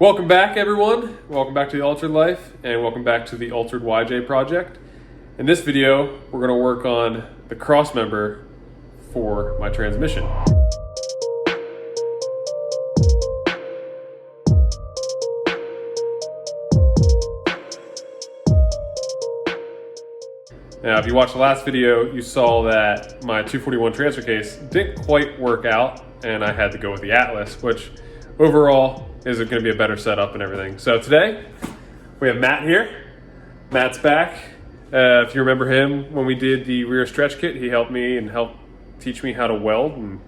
Welcome back, everyone. Welcome back to the Altered Life, and welcome back to the Altered YJ project. In this video, we're going to work on the crossmember for my transmission. Now, if you watched the last video, you saw that my 241 transfer case didn't quite work out, and I had to go with the Atlas, which overall is going to be a better setup and everything. So today, we have Matt here. Matt's back. If you remember him, when we did the rear stretch kit, he helped me and helped teach me how to weld and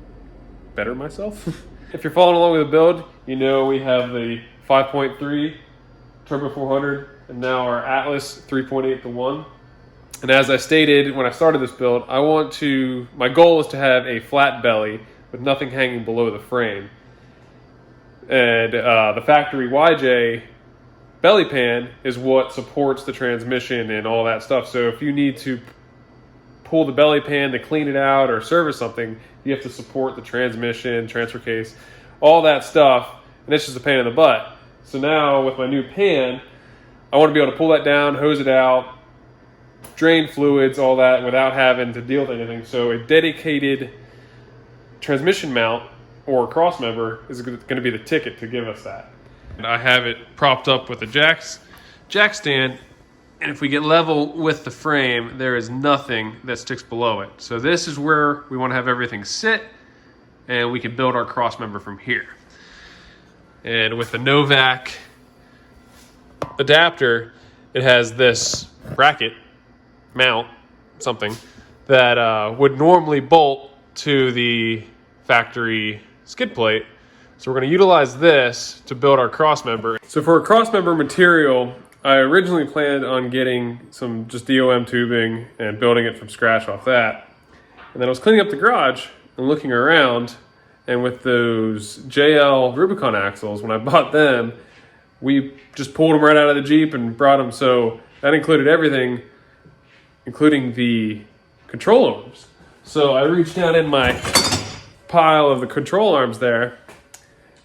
better myself. If you're following along with the build, you know we have the 5.3 Turbo 400 and now our Atlas 3.8 to 1. And as I stated when I started this build, my goal is to have a flat belly with nothing hanging below the frame. And the factory YJ belly pan is what supports the transmission and all that stuff. So if you need to pull the belly pan to clean it out or service something, you have to support the transmission, transfer case, all that stuff. And it's just a pain in the butt. So now with my new pan, I want to be able to pull that down, hose it out, drain fluids, all that without having to deal with anything. So a dedicated transmission mount or crossmember is going to be the ticket to give us that. And I have it propped up with a jack stand, and if we get level with the frame, there is nothing that sticks below it. So this is where we want to have everything sit, and we can build our crossmember from here. And with the Novak adapter, it has this bracket mount, something that would normally bolt to the factory skid plate. So we're going to utilize this to build our crossmember. So for a crossmember material, I originally planned on getting some just DOM tubing and building it from scratch off that. And then I was cleaning up the garage and looking around, and with those JL Rubicon axles, when I bought them, we just pulled them right out of the Jeep and brought them. So that included everything, including the control arms. So I reached down in my pile of the control arms there,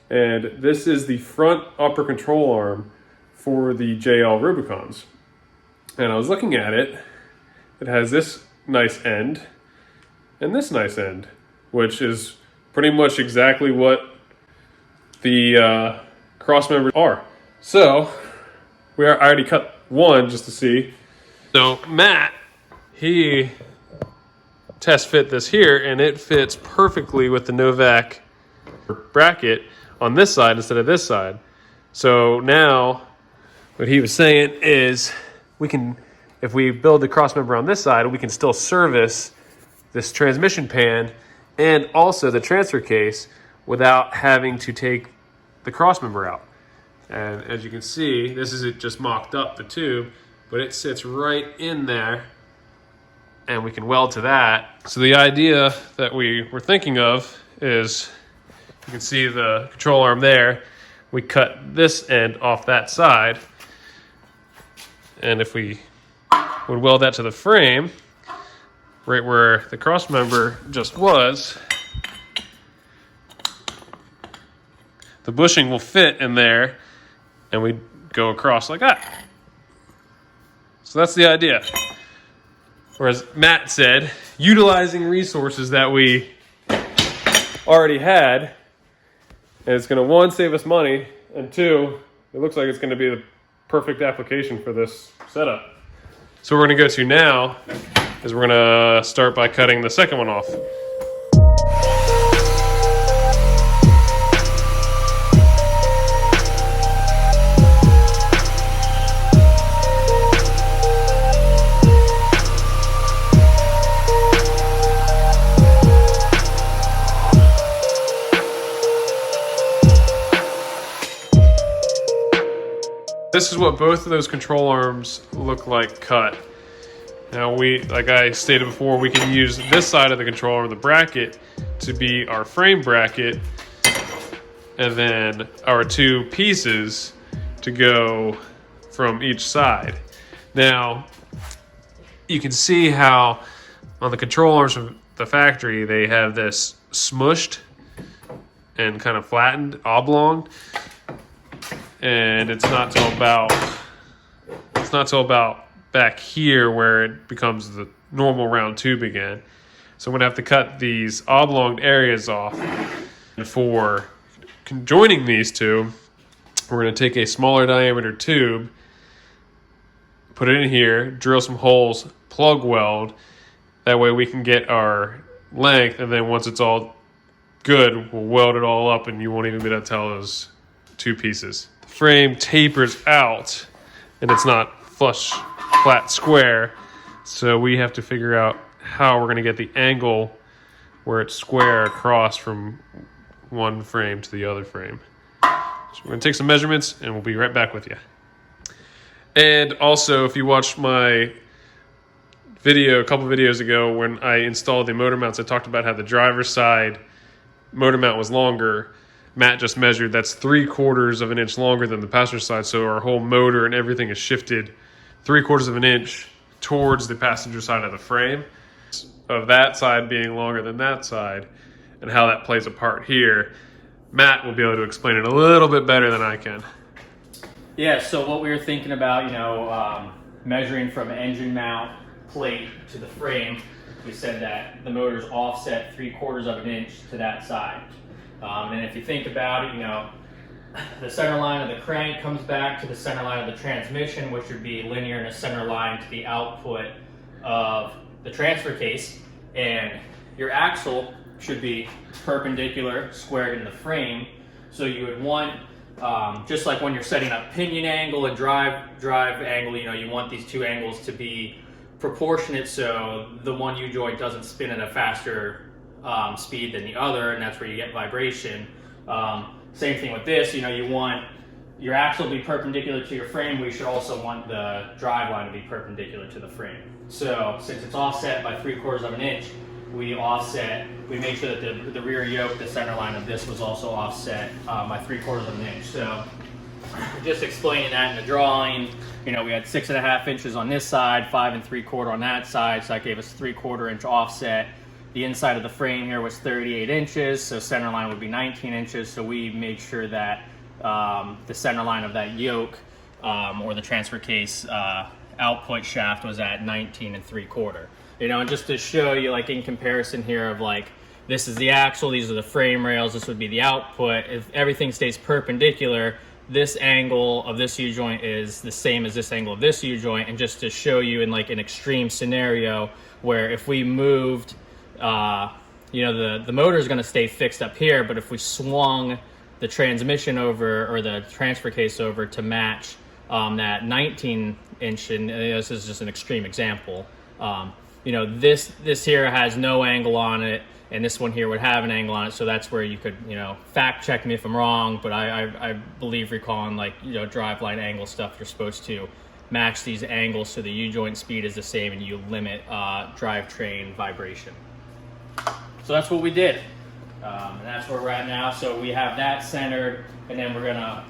and this is the front upper control arm for the JL Rubicons. And I was looking at it. It has this nice end and this nice end, which is pretty much exactly what the crossmembers are. So I already cut one just to see. So Matt, he test fit this here, and it fits perfectly with the Novak bracket on this side instead of this side. So now what he was saying is if we build the crossmember on this side, we can still service this transmission pan and also the transfer case without having to take the crossmember out. And as you can see, this is it just mocked up the tube, but it sits right in there, and we can weld to that. So the idea that we were thinking of is, you can see the control arm there. We cut this end off that side, and if we would weld that to the frame, right where the crossmember just was, the bushing will fit in there, and we go across like that. So that's the idea. Whereas Matt said, utilizing resources that we already had, and it's going to, one, save us money, and two, it looks like it's going to be the perfect application for this setup. So what we're going to go to now is we're going to start by cutting the second one off. This is what both of those control arms look like cut. Now like I stated before, we can use this side of the control arm, the bracket, to be our frame bracket, and then our two pieces to go from each side. Now, you can see how on the control arms from the factory, they have this smushed and kind of flattened oblong. and it's not till about back here where it becomes the normal round tube again. So I'm gonna have to cut these oblong areas off. And for conjoining these two, we're gonna take a smaller diameter tube, put it in here, drill some holes, plug weld. That way we can get our length, and then once it's all good, we'll weld it all up and you won't even be able to tell those two pieces. The frame tapers out and it's not flush, flat, square. So we have to figure out how we're gonna get the angle where it's square across from one frame to the other frame. So we're gonna take some measurements and we'll be right back with you. And also, if you watched my video a couple videos ago when I installed the motor mounts, I talked about how the driver's side motor mount was longer. Matt just measured, that's 3/4 of an inch longer than the passenger side, so our whole motor and everything is shifted 3/4 of an inch towards the passenger side of the frame. Of that side being longer than that side, and how that plays a part here, Matt will be able to explain it a little bit better than I can. Yeah, so what we were thinking about, measuring from engine mount plate to the frame, we said that the motor's offset 3/4 of an inch to that side. And if you think about it, the center line of the crank comes back to the center line of the transmission, which would be linear in a center line to the output of the transfer case. And your axle should be perpendicular, squared in the frame. So you would want, just like when you're setting up pinion angle and drive angle, you want these two angles to be proportionate so the one U-joint doesn't spin at a faster speed than the other, and that's where you get vibration. Same thing with this, you want your axle to be perpendicular to your frame. We should also want the drive line to be perpendicular to the frame. So since it's offset by 3/4 of an inch, we make sure that the rear yoke, the center line of this, was also offset by 3/4 of an inch. So just explaining that in the drawing, we had 6.5 inches on this side, 5 3/4 on that side, so that gave us 3/4 inch offset. The inside of the frame here was 38 inches, so center line would be 19 inches. So we made sure that the center line of that yoke or the transfer case output shaft was at 19 3/4. And just to show you, like in comparison here of this is the axle, these are the frame rails, this would be the output. If everything stays perpendicular, this angle of this U-joint is the same as this angle of this U-joint. And just to show you in an extreme scenario where if we moved, the motor is going to stay fixed up here, but if we swung the transmission over or the transfer case over to match that 19 inch, and this is just an extreme example, this here has no angle on it, and this one here would have an angle on it. So that's where you could, fact check me if I'm wrong, but I believe recalling driveline angle stuff, you're supposed to match these angles so the U-joint speed is the same and you limit drivetrain vibration. So that's what we did, and that's where we're at now. So we have that centered, and then we're gonna,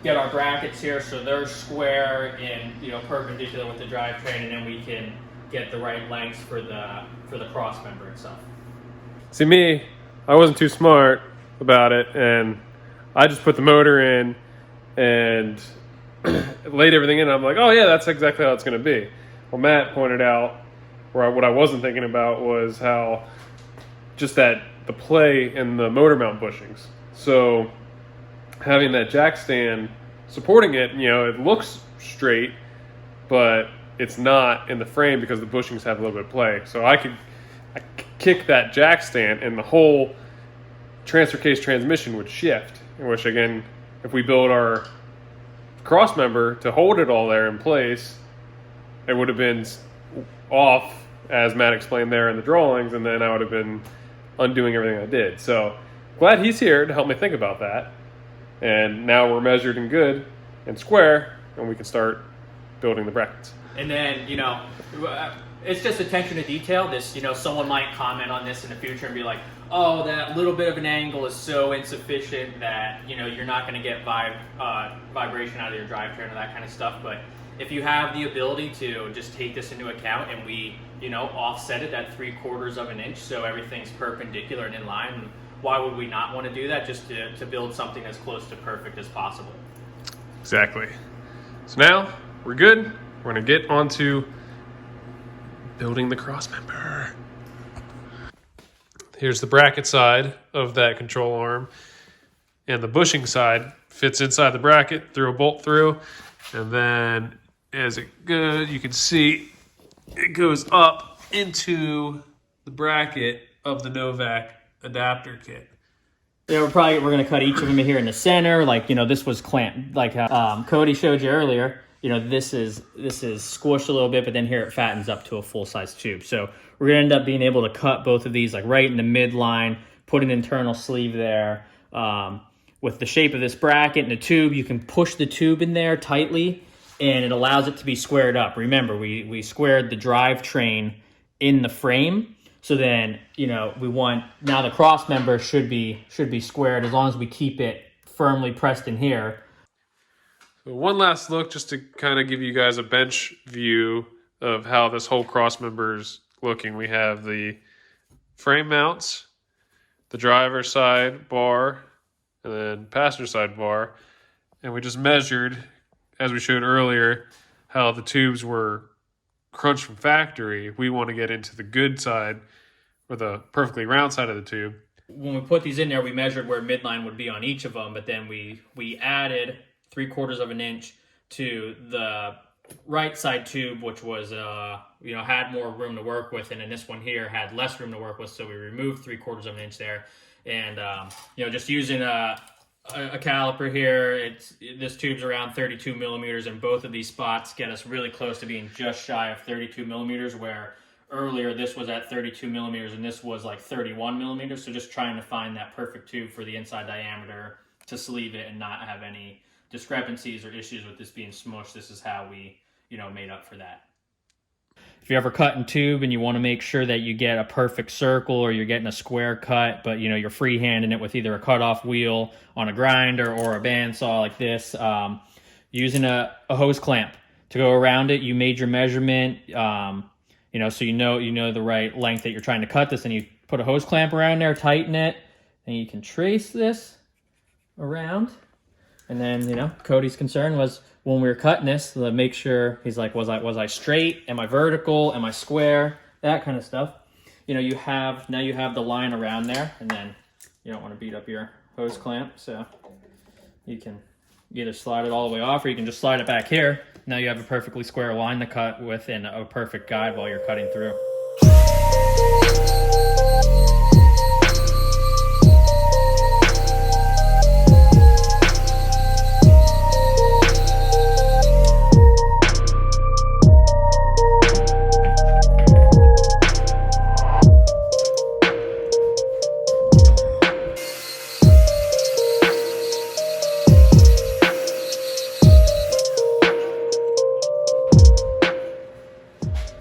get our brackets here so they're square and perpendicular with the drivetrain, and then we can get the right lengths for the cross member itself. See, me, I wasn't too smart about it, and I just put the motor in and laid everything in. And I'm like, oh yeah, that's exactly how it's going to be. Well, Matt pointed out what I wasn't thinking about was how just that the play in the motor mount bushings. So having that jack stand supporting it, it looks straight, but it's not in the frame because the bushings have a little bit of play. So I kick that jack stand and the whole transfer case transmission would shift, which again, if we build our cross member to hold it all there in place, it would have been off, as Matt explained there in the drawings, and then I would have been undoing everything I did. So glad he's here to help me think about that. And now we're measured and good and square, and we can start building the brackets. And then, it's just attention to detail. This, someone might comment on this in the future and be like, oh, that little bit of an angle is so insufficient that, you're not going to get vibration out of your drivetrain or that kind of stuff. But if you have the ability to just take this into account, and we, offset it at 3/4 of an inch so everything's perpendicular and in line, why would we not want to do that? Just to build something as close to perfect as possible. Exactly. So now we're good. We're gonna get onto building the crossmember. Here's the bracket side of that control arm, and the bushing side fits inside the bracket through a bolt through, and then as it goes, you can see it goes up into the bracket of the Novak adapter kit. Yeah, we're gonna cut each of them here in the center. Like, you know, this was clamped, like Cody showed you earlier. You know, this is squished a little bit, but then here it fattens up to a full size tube. So we're gonna end up being able to cut both of these like right in the midline, put an internal sleeve there. With the shape of this bracket and the tube, you can push the tube in there tightly, and it allows it to be squared up. Remember, we squared the drivetrain in the frame. So then, you know, now the cross member should be squared as long as we keep it firmly pressed in here. So one last look just to kind of give you guys a bench view of how this whole cross member's looking. We have the frame mounts, the driver side bar, and then passenger side bar. And we just measured, as we showed earlier, how the tubes were crunched from factory. We want to get into the good side, or the perfectly round side of the tube. When we put these in there, we measured where midline would be on each of them, but then we added 3/4 of an inch to the right side tube, which was you know, had more room to work with, and then this one here had less room to work with, so we removed 3/4 of an inch there. And you know, just using a caliper here, this tube's around 32 millimeters, and both of these spots get us really close to being just shy of 32 millimeters, where earlier this was at 32 millimeters and this was like 31 millimeters. So just trying to find that perfect tube for the inside diameter to sleeve it and not have any discrepancies or issues with this being smushed. This is how we, you know, made up for that. If you're ever cutting tube and you want to make sure that you get a perfect circle, or you're getting a square cut, but you know, you're freehanding it with either a cutoff wheel on a grinder or a bandsaw like this, using a hose clamp to go around it. You made your measurement, you know, so you know the right length that you're trying to cut this, and you put a hose clamp around there, tighten it, and you can trace this around. And then, you know, Cody's concern was when we were cutting this, to make sure, he's like, was I straight? Am I vertical? Am I square? That kind of stuff. You know, now you have the line around there, and then you don't want to beat up your hose clamp, so you can either slide it all the way off, or you can just slide it back here. Now you have a perfectly square line to cut with and a perfect guide while you're cutting through.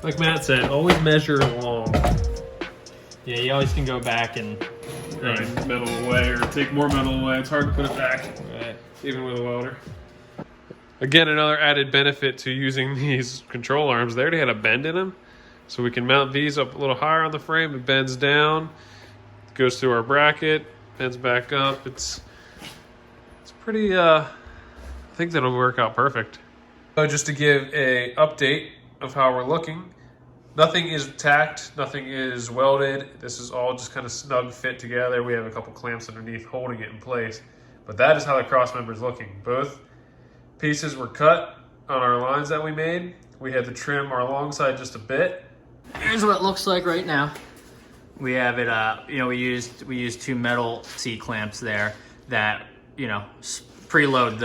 Like Matt said, always measure along. Yeah, you always can go back and Right, metal away or take more metal away. It's hard to put it back, right. even with a welder. Again, another added benefit to using these control arms, they already had a bend in them. So we can mount these up a little higher on the frame. It bends down, goes through our bracket, bends back up. It's pretty, I think that'll work out perfect. Just to give a update of how we're looking. Nothing is tacked, nothing is welded. This is all just kind of snug fit together. We have a couple clamps underneath holding it in place. But that is how the cross member is looking. Both pieces were cut on our lines that we made. We had to trim our long side just a bit. Here's what it looks like right now. We have it, you know, we used 2 metal C-clamps there that, you know, preload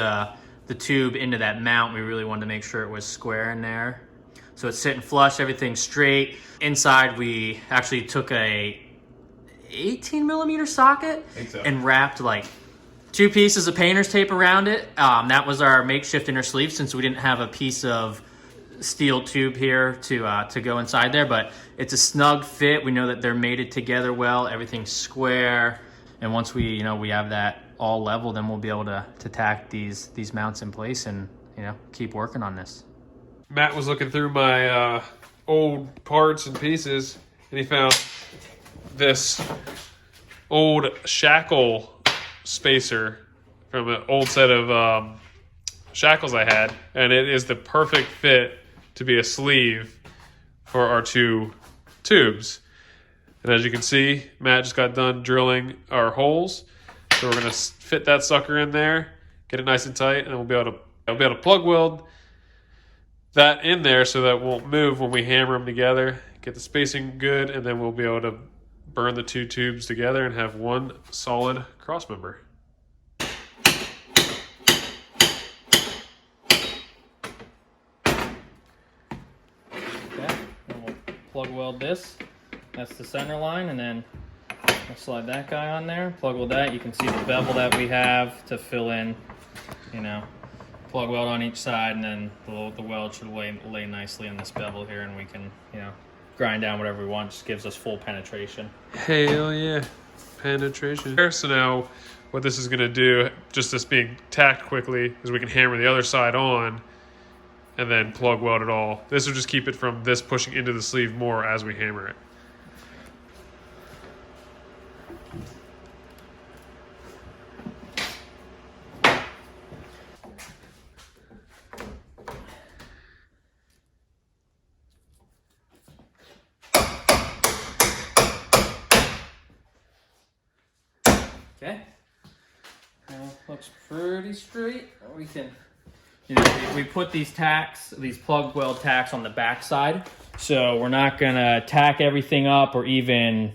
the tube into that mount. We really wanted to make sure it was square in there. So it's sitting flush, everything's straight. Inside, we actually took a 18 millimeter socket and wrapped like 2 pieces of painter's tape around it. That was our makeshift inner sleeve, since we didn't have a piece of steel tube here to go inside there, but it's a snug fit. We know that they're mated together well, everything's square. And once we have that all level, then we'll be able to tack these mounts in place and, you know, keep working on this. Matt was looking through my old parts and pieces, and he found this old shackle spacer from an old set of shackles I had, and it is the perfect fit to be a sleeve for our 2 tubes. And as you can see, Matt just got done drilling our holes, so we're gonna fit that sucker in there, get it nice and tight, and we'll be able to plug weld that in there so that it won't move when we hammer them together. Get the spacing good, and then we'll be able to burn the 2 tubes together and have one solid cross member. Okay, and we'll plug weld this. That's the center line, and then we'll slide that guy on there. Plug weld that. You can see the bevel that we have to fill in, you know, plug weld on each side, and then the weld should lay nicely in this bevel here, and we can, you know, grind down whatever we want. Just gives us full penetration. Hell yeah, penetration. So now what this is gonna do, just this being tacked quickly, is we can hammer the other side on and then plug weld it all. This will just keep it from this pushing into the sleeve more as we hammer it. Okay, looks pretty straight. We can, you know, we put these tacks, these plug weld tacks on the back side, so we're not gonna tack everything up or even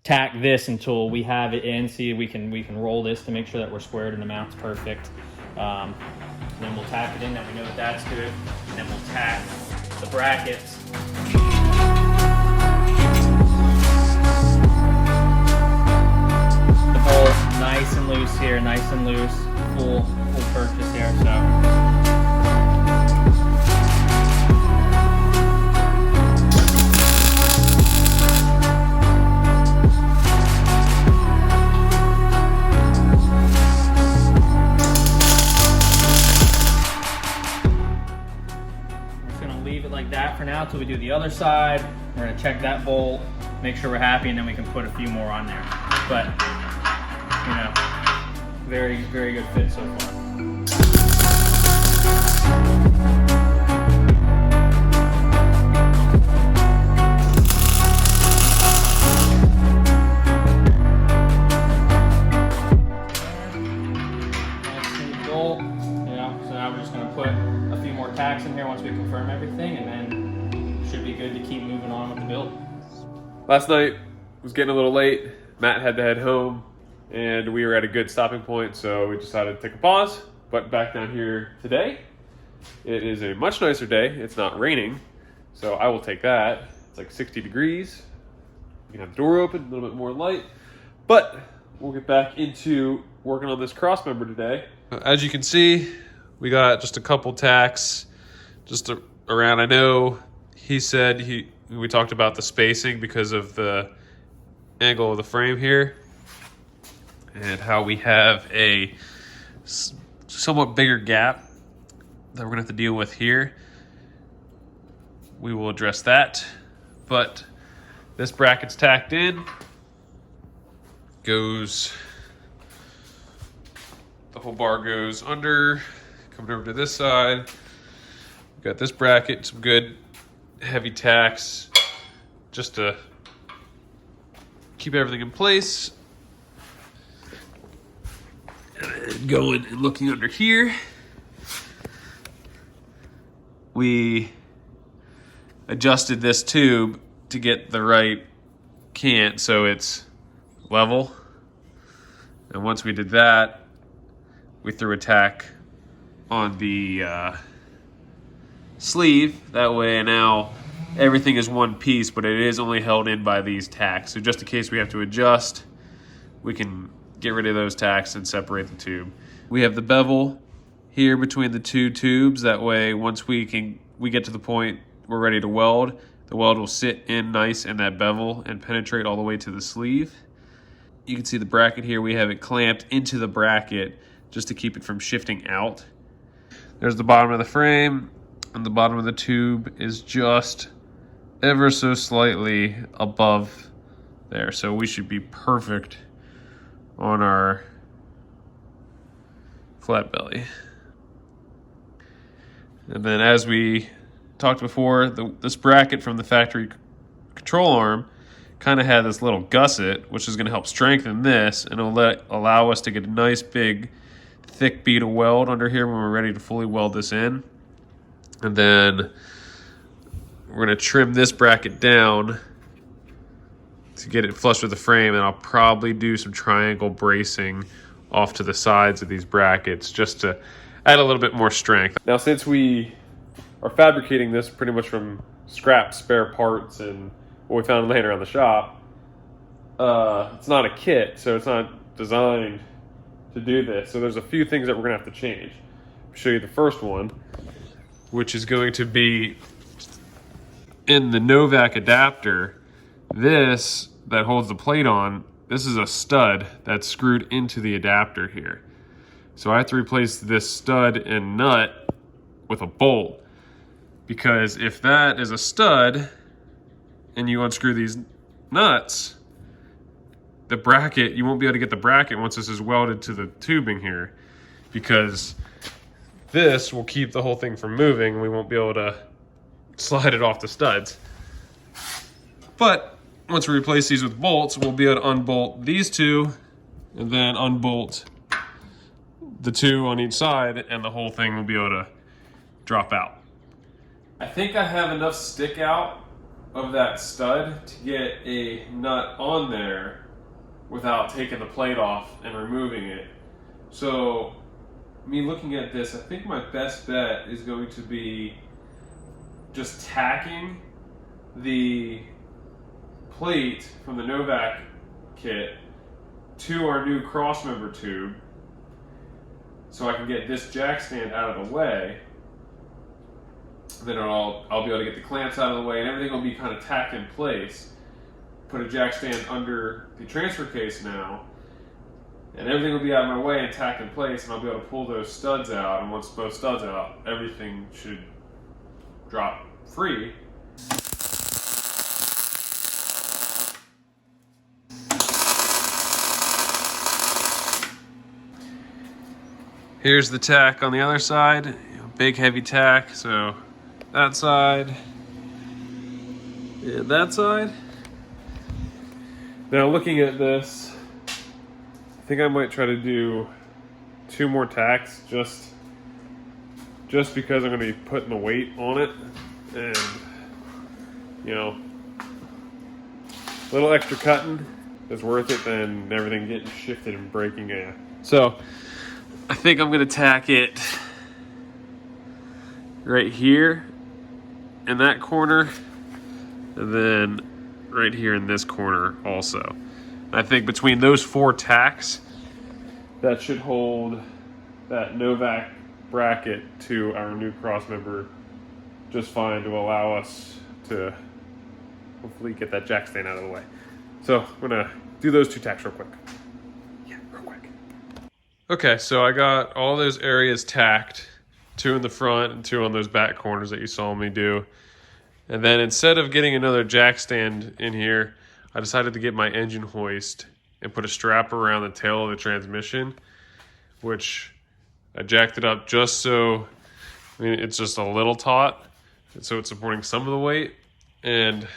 tack this until we have it in. See, we can roll this to make sure that we're squared and the mount's perfect. Then we'll tack it in, that we know that that's good, and then we'll tack the brackets. Nice and loose here, nice and loose, full purchase here. So we're just gonna leave it like that for now until we do the other side. We're gonna check that bolt, make sure we're happy, and then we can put a few more on there. But you know, very, very good fit so far. Nice and bolt. Yeah, so now we're just gonna put a few more tacks in here once we confirm everything, and then should be good to keep moving on with the build. Last night was getting a little late. Matt had to head home, and we were at a good stopping point, so we decided to take a pause. But back down here today, it is a much nicer day. It's not raining, so I will take that. It's like 60 degrees. We can have the door open, a little bit more light. But we'll get back into working on this cross member today. As you can see, we got just a couple tacks just around. I know he said we talked about the spacing because of the angle of the frame here, and how we have a somewhat bigger gap that we're gonna have to deal with here. We will address that, but this bracket's tacked in, the whole bar goes under, coming over to this side. We've got this bracket, some good heavy tacks, just to keep everything in place. And going and looking under here, we adjusted this tube to get the right cant so it's level. And once we did that, we threw a tack on the sleeve. That way now everything is one piece, but it is only held in by these tacks. So just in case we have to adjust, we can get rid of those tacks and separate the tube. We have the bevel here between the 2 tubes. That way, once we get to the point we're ready to weld, the weld will sit in nice in that bevel and penetrate all the way to the sleeve. You can see the bracket here. We have it clamped into the bracket just to keep it from shifting out. There's the bottom of the frame, and the bottom of the tube is just ever so slightly above there. So we should be perfect on our flat belly. And then, as we talked before, this bracket from the factory control arm kind of had this little gusset, which is going to help strengthen this, and it'll allow us to get a nice big thick bead of weld under here when we're ready to fully weld this in. And then we're going to trim this bracket down to get it flush with the frame, and I'll probably do some triangle bracing off to the sides of these brackets just to add a little bit more strength. Now, since we are fabricating this pretty much from scrap spare parts and what we found laying around the shop, it's not a kit, so it's not designed to do this. So there's a few things that we're gonna have to change. I'll show you the first one, which is going to be in the Novak adapter. This that holds the plate on, this is a stud that's screwed into the adapter here. So I have to replace this stud and nut with a bolt, because if that is a stud and you unscrew these nuts, the bracket, you won't be able to get the bracket once this is welded to the tubing here, because this will keep the whole thing from moving and we won't be able to slide it off the studs. But once we replace these with bolts, we'll be able to unbolt these two and then unbolt the two on each side, and the whole thing will be able to drop out. I think I have enough stick out of that stud to get a nut on there without taking the plate off and removing it. So me looking at this, I think my best bet is going to be just tacking the plate from the Novak kit to our new Crossmember tube, so I can get this jack stand out of the way. Then I'll be able to get the clamps out of the way, and everything will be kind of tacked in place. Put a jack stand under the transfer case now, and everything will be out of my way and tacked in place, and I'll be able to pull those studs out, and once both studs out, everything should drop free. Here's the tack on the other side, big heavy tack, so that side and that side. Now looking at this, I think I might try to do 2 more tacks just because I'm going to be putting the weight on it, and you know, a little extra cutting is worth it than everything getting shifted and breaking in. So I think I'm going to tack it right here in that corner, and then right here in this corner also. I think between those 4 tacks, that should hold that Novak bracket to our new Crossmember just fine, to allow us to hopefully get that jack stand out of the way. So I'm gonna do those 2 tacks real quick. Yeah, real quick. Okay, so I got all those areas tacked, 2 in the front and 2 on those back corners that you saw me do. And then instead of getting another jack stand in here, I decided to get my engine hoist and put a strap around the tail of the transmission, which I jacked it up just so, I mean, it's just a little taut, so it's supporting some of the weight. And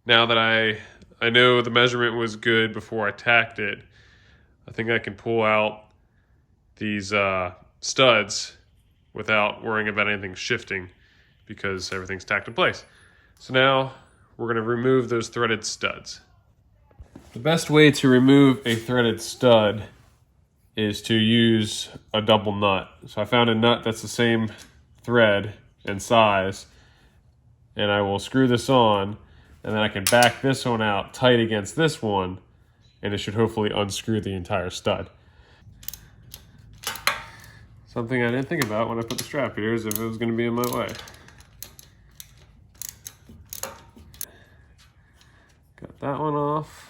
now that I know the measurement was good before I tacked it, I think I can pull out these studs without worrying about anything shifting, because everything's tacked in place. So now we're going to remove those threaded studs. The best way to remove a threaded stud is to use a double nut. So I found a nut that's the same thread and size, and I will screw this on, and then I can back this one out tight against this one, and it should hopefully unscrew the entire stud. Something I didn't think about when I put the strap here is if it was going to be in my way. Got that one off.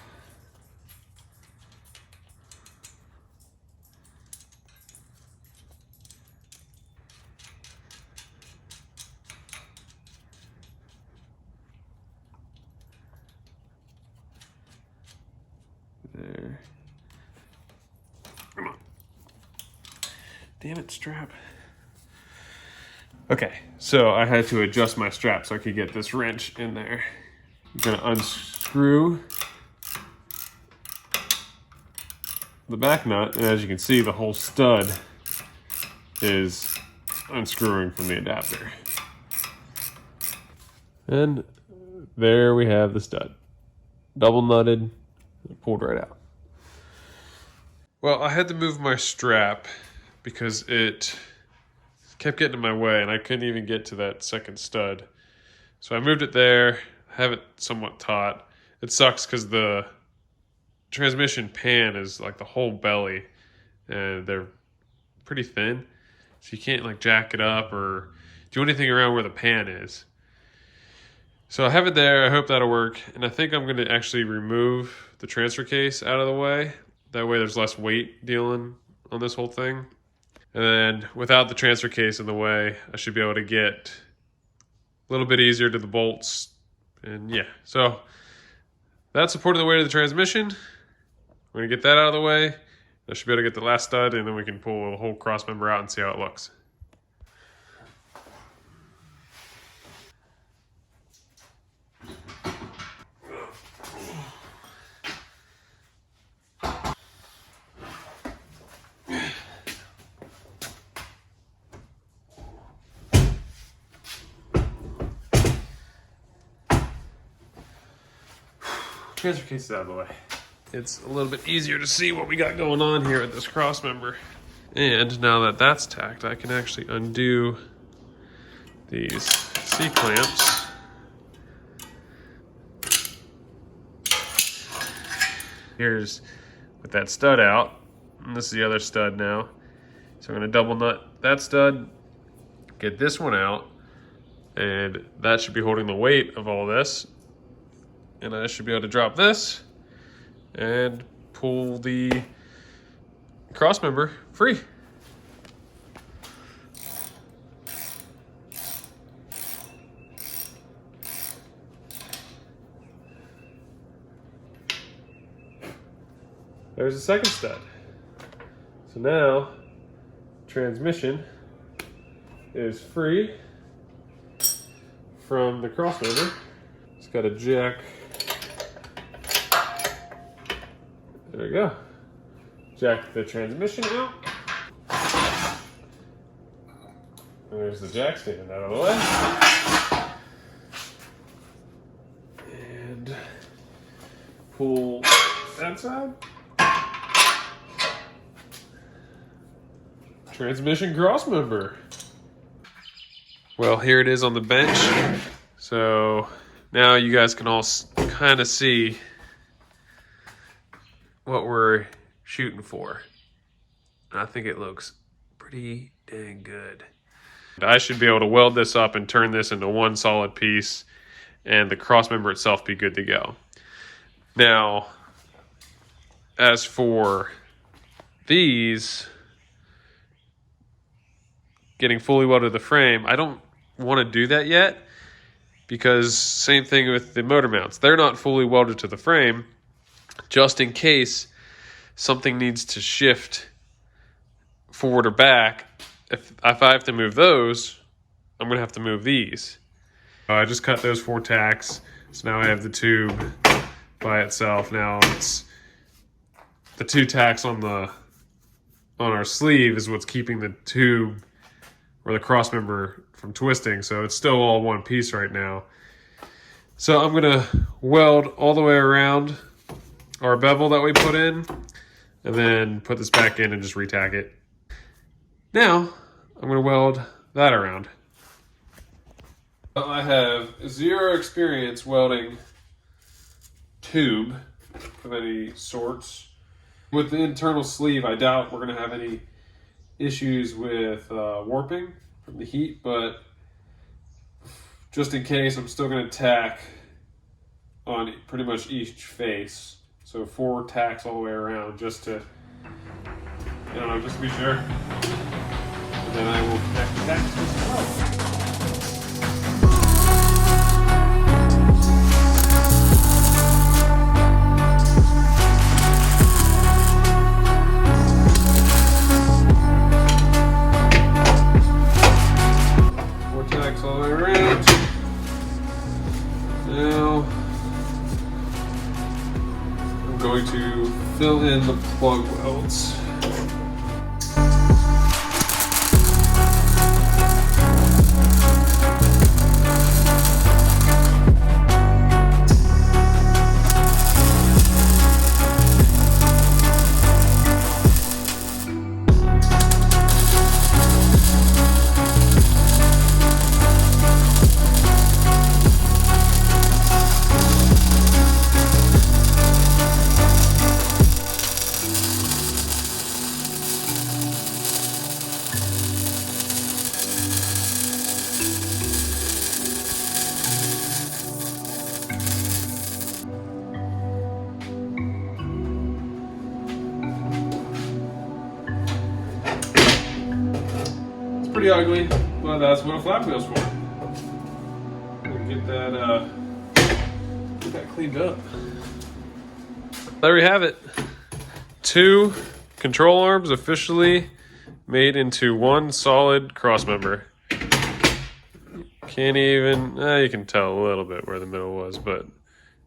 There. Damn it, strap. Okay, so I had to adjust my strap so I could get this wrench in there. I'm gonna unscrew the back nut, and as you can see, the whole stud is unscrewing from the adapter. And there we have the stud. Double nutted, pulled right out. Well, I had to move my strap because it kept getting in my way and I couldn't even get to that second stud. So I moved it there, have it somewhat taut. It sucks because the transmission pan is like the whole belly and they're pretty thin. So you can't like jack it up or do anything around where the pan is. So I have it there. I hope that'll work. And I think I'm going to actually remove the transfer case out of the way. That way there's less weight dealing on this whole thing. And then without the transfer case in the way, I should be able to get a little bit easier to the bolts. And yeah, so that's supporting the weight of the transmission. We're going to get that out of the way. I should be able to get the last stud, and then we can pull the whole cross member out and see how it looks. Transfer case is out of the way. It's a little bit easier to see what we got going on here at this cross member. And now that that's tacked, I can actually undo these C-clamps. Here's with that stud out, and this is the other stud now. So I'm gonna double nut that stud, get this one out, and that should be holding the weight of all this. And I should be able to drop this and pull the cross member free. There's the second stud. So now transmission is free from the cross member. It's got a jack. There we go. Jack the transmission out. And there's the jack stand out of the way. And pull that side. Transmission cross member. Well, here it is on the bench. So now you guys can all kind of see what we're shooting for. I think it looks pretty dang good. I should be able to weld this up and turn this into one solid piece and the cross member itself be good to go. Now, as for these getting fully welded to the frame, I don't want to do that yet because same thing with the motor mounts. They're not fully welded to the frame. Just in case something needs to shift forward or back, if I have to move those, I'm going to have to move these. I just cut those 4 tacks, so now I have the tube by itself. Now it's the 2 tacks on our sleeve is what's keeping the tube or the cross member from twisting, so it's still all one piece right now. So I'm going to weld all the way around our bevel that we put in, and then put this back in and just retack it. Now, I'm going to weld that around. I have 0 experience welding tube of any sorts. With the internal sleeve, I doubt we're going to have any issues with warping from the heat, but just in case, I'm still going to tack on pretty much each face. So 4 tacks all the way around just to, just to be sure. And then I will connect the tacks as well. fill in the plug welds. Pretty ugly, but that's what a flap wheel's for. We'll get that cleaned up. There we have it. 2 control arms officially made into one solid crossmember. Can't even, you can tell a little bit where the middle was, but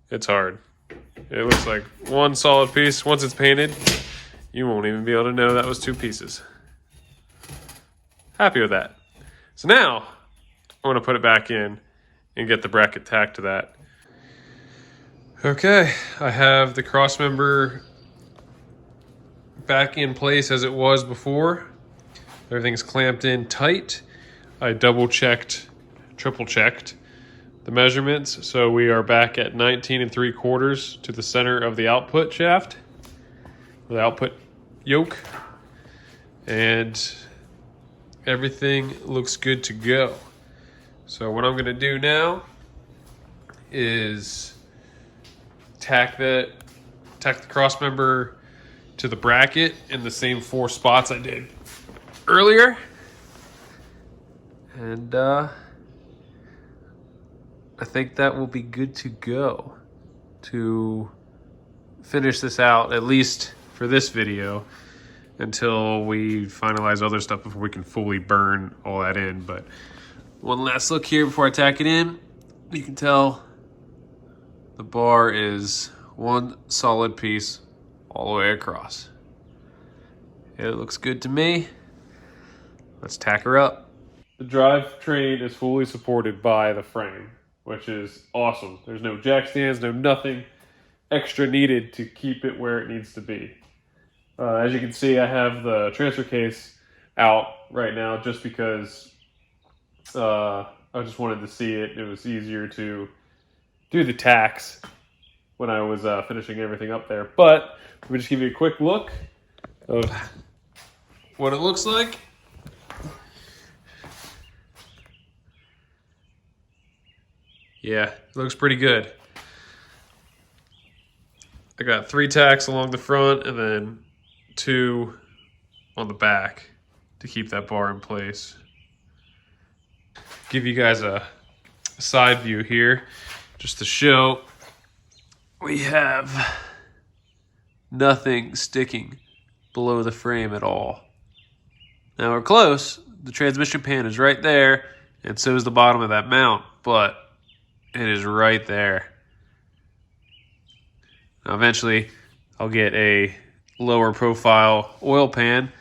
it's hard. It looks like one solid piece. Once it's painted, you won't even be able to know that was 2 pieces. Happy with that. So now I'm going to put it back in and get the bracket tacked to that. Okay, I have the crossmember back in place as it was before. Everything's clamped in tight. I double checked, triple checked the measurements. So we are back at 19 3/4 to the center of the output shaft, the output yoke. And everything looks good to go. So what I'm gonna do now is tack the crossmember to the bracket in the same 4 spots I did earlier. And I think that will be good to go to finish this out, at least for this video, until we finalize other stuff before we can fully burn all that in. But one last look here before I tack it in. You can tell the bar is one solid piece all the way across. It looks good to me. Let's tack her up. The drivetrain is fully supported by the frame, which is awesome. There's no jack stands, no nothing extra needed to keep it where it needs to be. As you can see, I have the transfer case out right now just because I just wanted to see it. It was easier to do the tacks when I was finishing everything up there. But let me just give you a quick look of what it looks like. Yeah, it looks pretty good. I got 3 tacks along the front and then 2 on the back to keep that bar in place. Give you guys a side view here just to show we have nothing sticking below the frame at all. Now we're close. The transmission pan is right there, and so is the bottom of that mount, but it is right there. Now eventually I'll get a lower profile oil pan,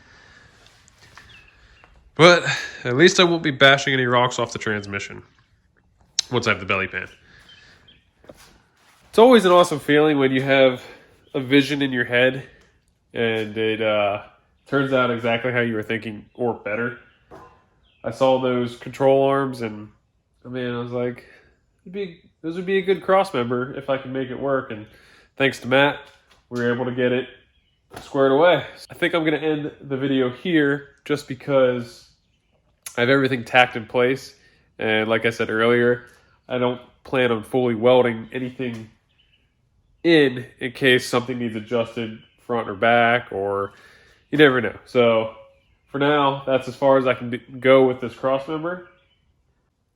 but at least I won't be bashing any rocks off the transmission once I have the belly pan. It's always an awesome feeling when you have a vision in your head and it turns out exactly how you were thinking or better. I saw those control arms and man, I was like, those would be a good crossmember if I can make it work. And thanks to Matt, we were able to get it squared away. I think I'm going to end the video here just because I have everything tacked in place. And like I said earlier, I don't plan on fully welding anything in case something needs adjusted front or back, or you never know. So for now, that's as far as I can go with this crossmember.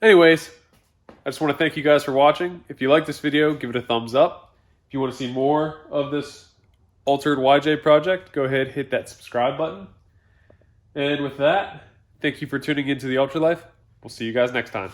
Anyways, I just want to thank you guys for watching. If you like this video, give it a thumbs up. If you want to see more of this altered YJ project, go ahead, hit that subscribe button. And with that, thank you for tuning into the Ultra Life. We'll see you guys next time.